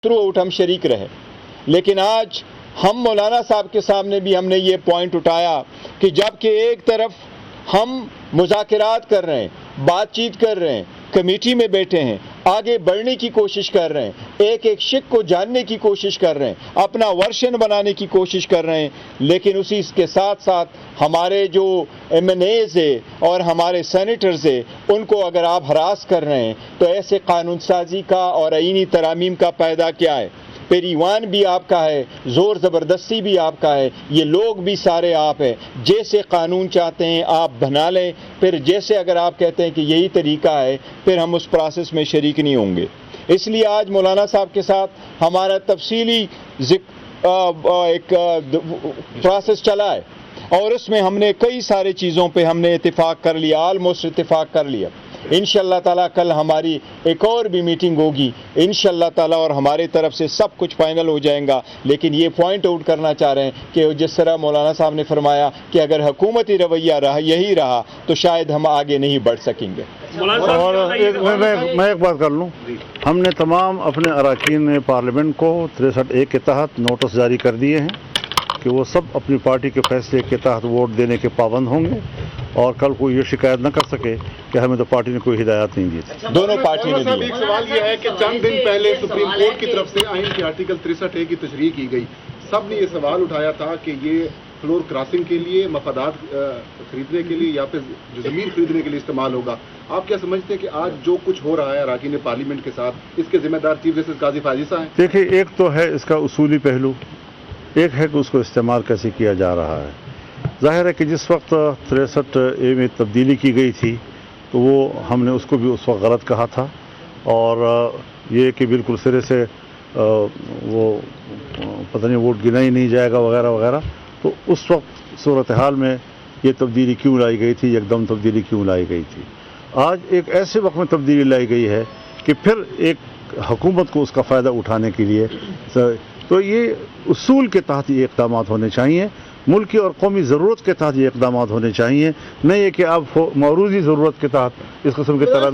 Through out हम शरीक रहे, लेकिन आज हम मौलाना साहब के सामने भी हमने ये पॉइंट उठाया कि जबकि एक तरफ हम मुज़ाकरात कर रहे हैं, बातचीत कर रहे हैं, कमेटी में बैठे हैं, आगे बढ़ने की कोशिश कर रहे हैं, एक एक शिक को जानने की कोशिश कर रहे हैं, अपना वर्शन बनाने की कोशिश कर रहे हैं, लेकिन उसी के साथ साथ हमारे जो MNAs है और हमारे सेनेटर्स है उनको अगर आप हरास कर रहे हैं तो ऐसे कानून साजी का और आईनी तरामीम का फ़ायदा क्या है? फिर ईवान भी आपका है, ज़ोर ज़बरदस्ती भी आपका है, ये लोग भी सारे आप हैं। जैसे कानून चाहते हैं आप बना लें, फिर जैसे अगर आप कहते हैं कि यही तरीका है, फिर हम उस प्रोसेस में शरीक नहीं होंगे। इसलिए आज मौलाना साहब के साथ हमारा तफसीली एक प्रोसेस चला है और उसमें हमने कई सारी चीज़ों पे हमने इत्तेफाक कर लिया, ऑलमोस्ट इत्तेफाक कर लिया। इंशाअल्लाह ताला कल हमारी एक और भी मीटिंग होगी इंशाअल्लाह ताला और हमारी तरफ से सब कुछ फाइनल हो जाएगा। लेकिन ये पॉइंट आउट करना चाह रहे हैं कि जिस तरह मौलाना साहब ने फरमाया कि अगर हुकूमती रवैया यही रहा तो शायद हम आगे नहीं बढ़ सकेंगे। और मैं एक बात कर लूँ, हमने तमाम अपने अरकान पार्लियामेंट को 63A के तहत नोटिस जारी कर दिए हैं कि वो सब अपनी पार्टी के फैसले के तहत वोट देने के पाबंद होंगे और कल कोई ये शिकायत न कर सके कि हमें तो पार्टी ने कोई हिदायत नहीं दी थी। दोनों पार्टी ने दी। एक सवाल यह है कि चंद दिन पहले सुप्रीम कोर्ट की तरफ से आइन के आर्टिकल 63A की तशरीह की गई। सब ने ये सवाल उठाया था कि ये फ्लोर क्रॉसिंग के लिए, मफादात खरीदने के लिए या फिर ज़मीन खरीदने के लिए इस्तेमाल होगा। आप क्या समझते हैं कि आज जो कुछ हो रहा है अरकान पार्लियामेंट के साथ, इसके जिम्मेदार चीफ जस्टिस काजी फायजी साहब हैं? देखिए, एक तो है इसका उसूली पहलू, एक है कि उसको इस्तेमाल कैसे किया जा रहा है। ज़ाहिर है कि जिस वक्त 63A में तब्दीली की गई थी तो वो हमने उसको भी उस वक्त गलत कहा था और ये कि बिल्कुल सिरे से वो पता नहीं वोट गिना ही नहीं जाएगा वगैरह वगैरह। तो उस वक्त सूरत हाल में ये तब्दीली क्यों लाई गई थी, एकदम तब्दीली क्यों लाई गई थी। आज एक ऐसे वक्त में तब्दीली लाई गई है कि फिर एक हुकूमत को उसका फ़ायदा उठाने के लिए तो ये उसूल के तहत ये इक़दाम होने चाहिए, मुल्की और कौमी ज़रूरत के तहत ये इक़दाम होने चाहिए, नहीं है कि आप मौरूदी ज़रूरत के तहत इस किस्म के तरह